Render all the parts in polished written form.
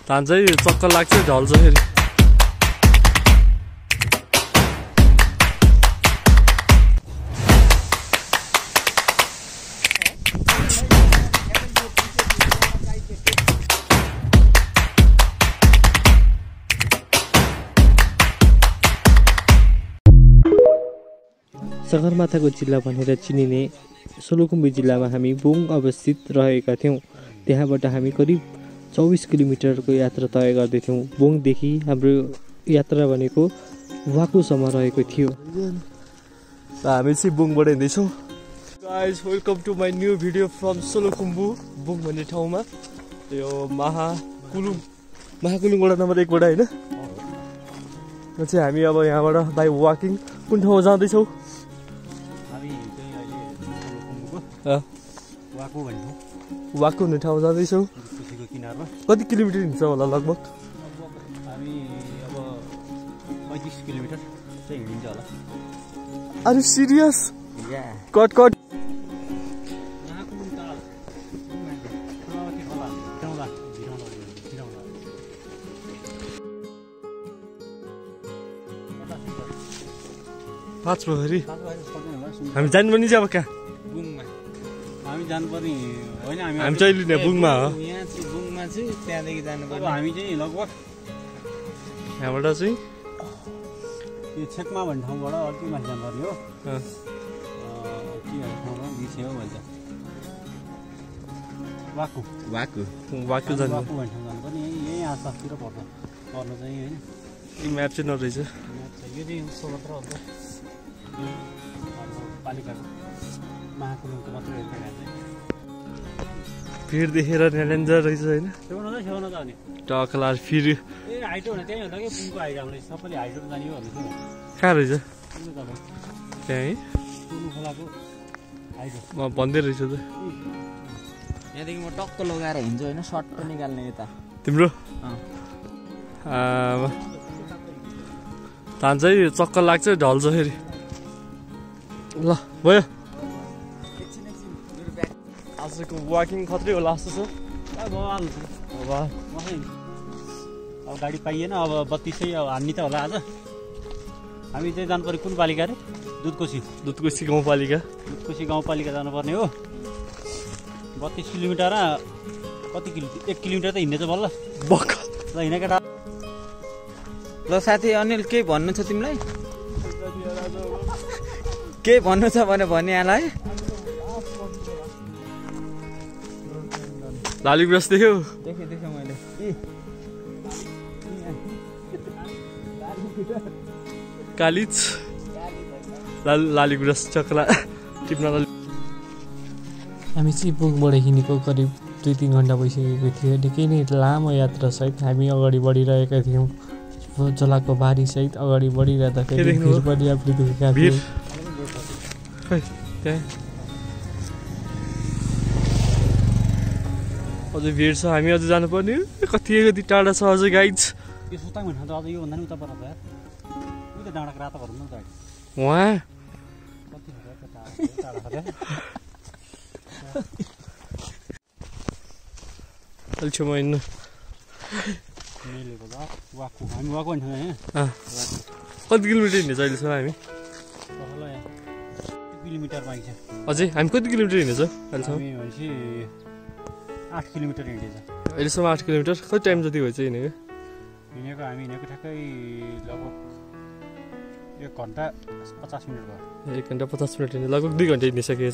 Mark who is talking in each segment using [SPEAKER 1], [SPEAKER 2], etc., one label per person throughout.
[SPEAKER 1] धान चाहिँ चक्कर लाग्छ ढल्छ फेरि सगरमाथाको जिल्ला भनेर चिनिने सोलुखुम्बु जिल्लामा हामी बुङ अवस्थित रहेका थियौँ। त्यहाँबाट हामी करिब 24 किलोमिटरको यात्रा तय गर्दैथ्यौँ। बुङदेखि हाम्रो यात्रा भनेको वाकुसम्म रहेको थियो। हामी चाहिँ बुङबाट हिँड्दैछौँ। Guys welcome to my new video from Solukhumbu Bung भन्ने ठाउँमा। यो महाकुलुङबाट नम्बर 1बाट होइन। चाहिँ हामी अब यहाँबाट बाई वाकिङ कुन ठाउँमा जाँदैछौँ? वाकु भन्ने ठाउँ जाँदैछौँ। कति किलोमिटर हिँड्छ होला लगभग?
[SPEAKER 2] हामी अब 35 किलोमिटर चाहिँ हिँडिन्छ होला।
[SPEAKER 1] अरे सिरियस? कट कट पाँच बखरी हामी जानुपर्ने चाहिँ अब कहाँ?
[SPEAKER 2] हामी जानुपर्ने होइन,
[SPEAKER 1] हामी चाहिँ बुङमा हो।
[SPEAKER 2] यहाँ चाहिँ बुङमा चाहिँ त्यहाँदेखि जानुपर्ने। हामी चाहिँ लगभग
[SPEAKER 1] यहाँबाट चाहिँ
[SPEAKER 2] यो छेकमा भन्ने ठाउँबाट अलिक माथि जानुपर्ने हो। के भन्ने ठाउँमा बिर्से हो भन्छ, वाकु
[SPEAKER 1] भन्ने
[SPEAKER 2] ठाउँ जानुपर्ने। यही आसपासतिर पर्नु चाहिँ होइन।
[SPEAKER 1] यो म्याप चाहिँ नरहेछ।
[SPEAKER 2] यो चाहिँ सोलत्र हो पालिकाको महाकुलुङको मात्रै
[SPEAKER 1] भिड देखेर न्यालेन्जर रहेछ होइन।
[SPEAKER 2] छेउन जाने
[SPEAKER 1] टक्ला फेरि
[SPEAKER 2] ए हाइटो हुने त्यही होला कि पुलको हाइट हाम्रो सबैले हाइटो जाने हो भन्दैछु।
[SPEAKER 1] कहाँ रहेछ?
[SPEAKER 2] त्यहीँ पुल खोलाको हाइटो
[SPEAKER 1] भन्दै रहेछ त।
[SPEAKER 3] यहाँदेखि म टक्क लगाएर हिँड्छु होइन, सर्ट पनि निकाल्ने यता
[SPEAKER 1] तिम्रो धान चाहिँ चक्कर लाग्छ ढल्छ फेरि। ल भयो आजको वाकिङ खत्रै होला जस्तो छ।
[SPEAKER 2] अब गाडी पाइएन, अब 32 अब हान्ने त होला आज। हामी चाहिँ जानु पर्यो कुन पालिका अरे?
[SPEAKER 1] दुधकोशी गाउँपालिका।
[SPEAKER 2] दुधकोशी गाउँपालिका जानुपर्ने हो। 32 किलोमिटर कति किलोमिटर? 1 किलोमिटर त हिँड्ने छ बल्ल
[SPEAKER 1] बक्क
[SPEAKER 2] ल हिँड केटा।
[SPEAKER 3] ल साथी अनिल केही भन्नु छ तिमीलाई? केही भन्नु छ भने भनिहाल है।
[SPEAKER 1] लाली गुराँस देख्यो?
[SPEAKER 3] देखेँ मैले।
[SPEAKER 1] कालिज लाली गुराँस चक्ला टिप्न। हामी चाहिँ बुङबाट हिँडेको करिब 2-3 घन्टा भइसकेको थियो। निकै नै लामो यात्रा सहित हामी अगाडि बढिरहेका थियौँ। जलाको बारी सहित अगाडि बढिरहँदाखेरि भिड पनि आफूले देखेका थियौँ। अझै भिड छ, हामी अझै जानुपर्ने। कति टाढा छ अझै गाइज।
[SPEAKER 2] यो सुताङ भन्नु त अझ यो भन्दा नि उता पर यार। उही त डाँडाको रातो भर्नु त
[SPEAKER 1] वहाँ
[SPEAKER 2] कति टाढा छ
[SPEAKER 1] अलि छेउमा हिँड्नु।
[SPEAKER 2] हामी वाकु भन्छ यहाँ।
[SPEAKER 1] कति किलोमिटर हिँड्नेछ अहिलेसम्म हामी?
[SPEAKER 2] किलोमिटर बाइक छ
[SPEAKER 1] अझै। हामी कति किलोमिटर हिँडेछ अहिलेसम्म?
[SPEAKER 2] 8 किलोमिटर हिँडेछ
[SPEAKER 1] अहिलेसम्म। 8 किलोमिटर कति टाइम जति भएछ हिँडेको?
[SPEAKER 2] हामी हिँडेको ठ्याक्कै लगभग 1 घन्टा 50 मिनट भयो।
[SPEAKER 1] 1 घन्टा 50 मिनट हिँड्ने, लगभग 2 घन्टा हिँडिसकेको छ।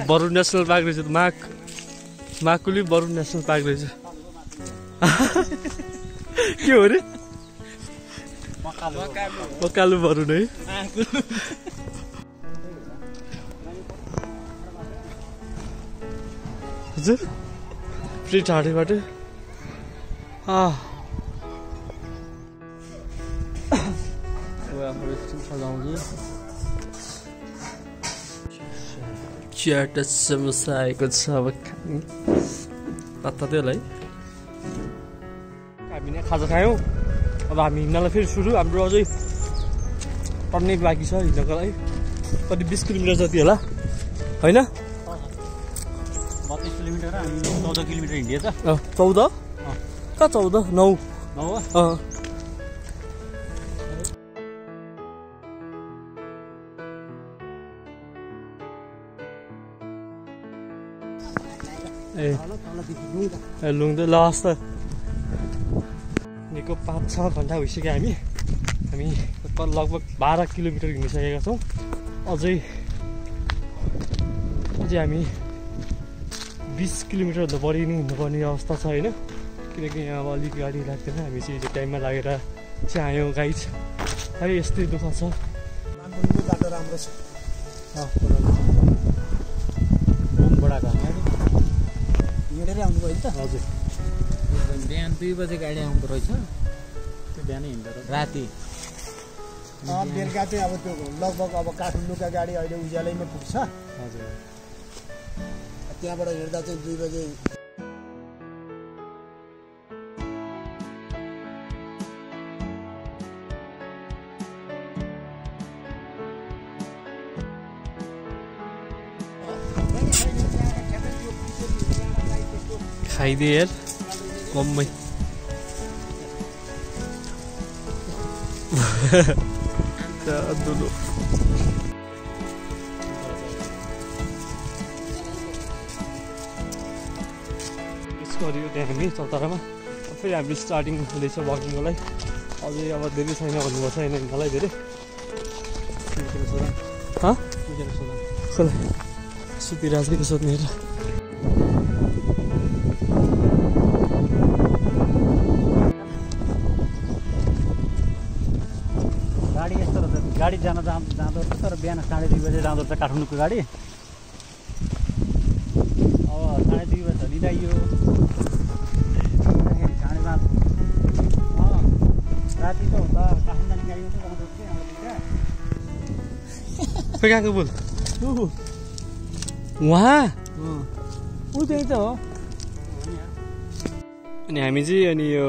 [SPEAKER 1] बरु नेसनल पार्क रहेछ त। माकुली बरु नेसनल पार्क रहेछ। के हो रे? मकालु बरु नै। हजुर फ्री ठाडीबाट च्याट समोसा आएको छ। अब तात्तातै होला है। हामीले खाजा खायौँ। अब हामी हिँड्नलाई फेरि सुरु हाम्रो अझै टन्नै बाँकी छ हिँड्नको लागि कति 20 किलोमिटर जति होला होइन
[SPEAKER 2] 32 किलोमिटर हामी 14 किलोमिटर हिँडिए त
[SPEAKER 1] 14 कहाँ 14 9 ए लुङ्दो लास्ट त निको 5-6 घन्टा भइसक्यो हामी लगभग 12 किलोमिटर हिँडिसकेका छौँ अझै हामी 20 किलोमिटरभन्दा बढी नै हिँड्नुपर्ने अवस्था छ होइन किनकि यहाँ अब अलिक गाडी लाग्दैन हामी चाहिँ हिजो टाइममा लागेर चाहिँ आयौँ गाइड है यस्तै दुःख छ
[SPEAKER 2] बाटो राम्रो छ हिँडेरै आउनु भयो नि त
[SPEAKER 1] हजुर
[SPEAKER 3] बिहान 2 बजे गाडी आउँदो रहेछ त्यो बिहानै हिँड्दो रहेछ राति
[SPEAKER 2] बेलुका चाहिँ अब त्यो लगभग अब काठमाडौँका गाडी अहिले उज्यालैमा पुग्छ
[SPEAKER 3] हजुर
[SPEAKER 2] त्यहाँबाट हिँड्दा चाहिँ 2 बजे
[SPEAKER 1] खाइदिए यार कम्मै दुलो गऱ्यो त्यहाँ हामी चौतारामा फेरि हामी स्टार्टिङ हुँदैछ वकिङको लागि अझै अब धेरै छैन भन्नुभएको छ होइन हिँड्नलाई धेरै सुतिरहेको छ सोध्ने हेर
[SPEAKER 2] गाडी यस्तो रहेछ गाडी जाँदो रहेछ तर बिहान 2:30 बजे जाँदो रहेछ काठमाडौँको गाडी अब 2:30 बजे झलिँदायो राति त हुँदा काठमाडौँ गाडी मात्रै जाँदो रहेछ
[SPEAKER 1] खोइ कहाँको बोल वहाँ
[SPEAKER 2] ऊ त्यही त हो
[SPEAKER 1] अनि हामी चाहिँ अनि यो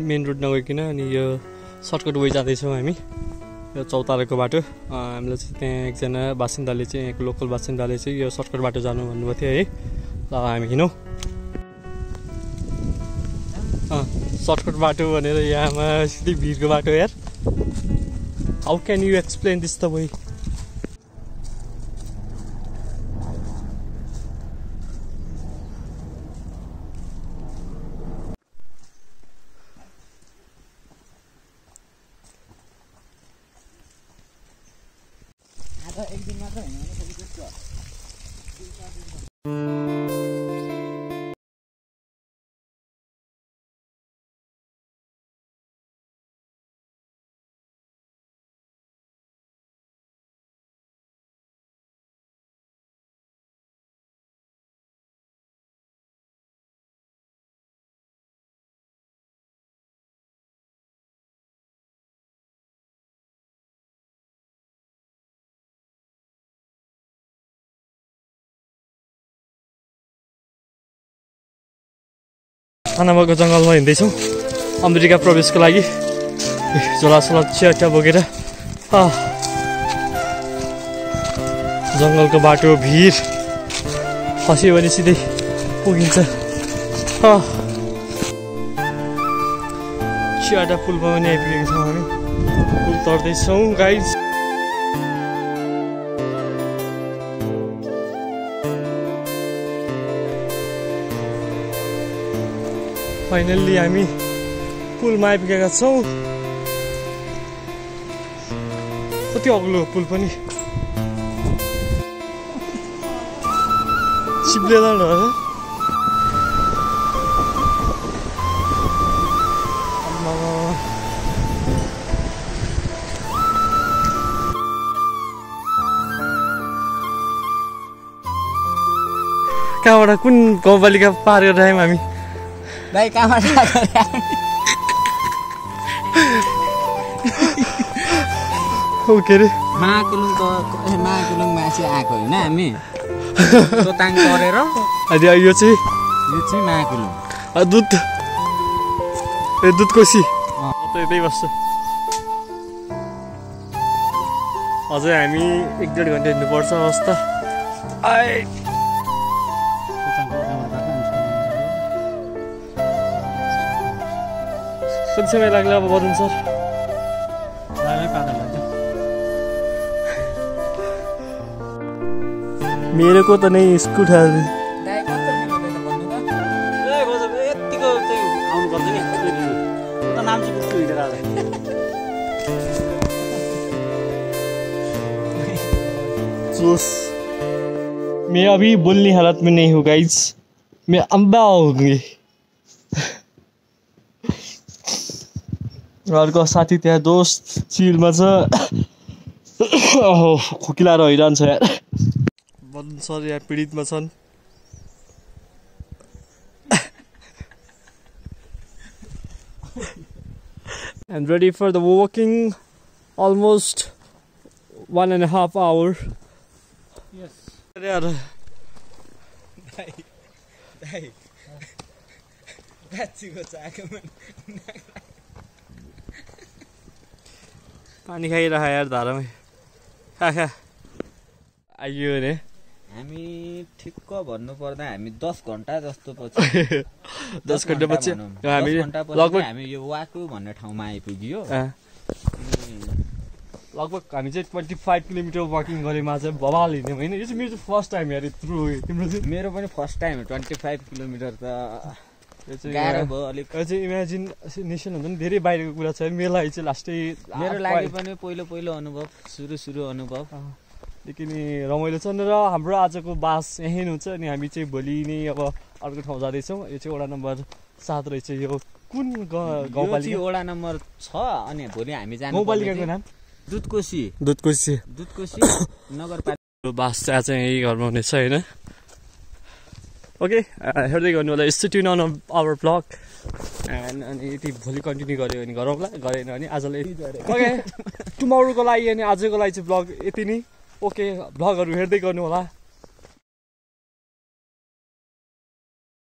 [SPEAKER 1] मेन रोड नगइकन अनि यो सर्टकट वे जाँदैछौँ हामी यो चौताराको बाटो हामीलाई चाहिँ त्यहाँ एकजना बासिन्दाले चाहिँ यहाँको लोकल बासिन्दाले चाहिँ यो सर्टकट बाटो जानु भन्नुभएको थियो है ल हामी हिँडौँ सर्टकट बाटो भनेर यहाँमा सिधै भिरको बाटो यार how can you explain this the way
[SPEAKER 3] एक दिन मात्र होइन
[SPEAKER 1] खानामाको जङ्गलमा हिँड्दैछौँ अमेरिका प्रवेशको लागि झोलासोला चिया बोकेर जङ्गलको बाटो भिर फस्यो भने सिधै पुगिन्छ चियाटा पुलमा पनि आइपुगेको छौँ हामी पुल तर्दैछौँ गाइज फाइनल्ली हामी पुलमा आइपुगेका छौँ कति अग्लो पुल पनि चिप्लेला न कहाँबाट कुन गाउँपालिका पार गरेर आयौँ हामी
[SPEAKER 3] भाइ कहाँबाट
[SPEAKER 1] के अरे
[SPEAKER 3] महाकुलुङमा चाहिँ आएको होइन हामी सोताङ तरेर
[SPEAKER 1] अनि यो चाहिँ
[SPEAKER 3] महाकुलुङ
[SPEAKER 1] दुध कोसी त यतै बस्छु अझै हामी 1-1.5 घन्टा हिँड्नुपर्छ अवस्था कति समय लाग्ला अब बदन सर मेरो को त नै स्कुट मैं अभी बोलने हालत में नहीं हूँ गाइज मैं अम्बा होंगे अर्को साथी त्यहाँ दोस्त चिलमा छ खोकिला रहिरहन्छ यार बदन सर यहाँ पीडितमा छन् I'm ready for the walking almost 1.5 hours.
[SPEAKER 2] Yes.
[SPEAKER 1] पानी खाइरह यार धारामै खा आइयो नि
[SPEAKER 3] हामी ठिक्क भन्नु पर्दा हामी 10 घण्टा जस्तो पछि
[SPEAKER 1] 10 घण्टा पछि हामी
[SPEAKER 3] लगभग हामी यो वाकु भन्ने ठाउँमा आइपुग्यो
[SPEAKER 1] लगभग हामी चाहिँ 25 किलोमिटर वाकिङ गरेमा चाहिँ बवाल हिँड्यौँ होइन यो चाहिँ मेरो चाहिँ फर्स्ट टाइम यार यत्रो तिम्रो चाहिँ
[SPEAKER 3] मेरो पनि फर्स्ट टाइम 25 किलोमिटर त यो चाहिँ गाह्रो भयो अलिक
[SPEAKER 1] यो चाहिँ इमेजिनेसन हुन्छ नि धेरै बाहिरको कुरा छ मेरो लागि चाहिँ लास्टै
[SPEAKER 3] मेरो लागि पनि पहिलो अनुभव सुरु अनुभव
[SPEAKER 1] लेकिन रमाइलो छ र हाम्रो आजको बास यहीँ हुन्छ अनि हामी चाहिँ भोलि नै अब अर्को ठाउँ जाँदैछौँ यो चाहिँ वडा नम्बर 7 रहेछ यो कुन गाउँपालिका
[SPEAKER 3] वडा नम्बर 6 अनि भोलि हामी जानु
[SPEAKER 1] गाउँपालिकाको नाम
[SPEAKER 3] दुधकोशी नगरपालिका
[SPEAKER 1] बास चाहिँ यही घरमा हुनेछ होइन ओके हेर्दै गर्नु होला stay tuned on our blog अनि यति भोलि कन्टिन्यू गऱ्यो भने गरौँला गरेन भने आजलाई ओके टुमोरोको लागि अनि आजको लागि चाहिँ ब्लग यति नै ओके ब्लगहरू हेर्दै गर्नु होला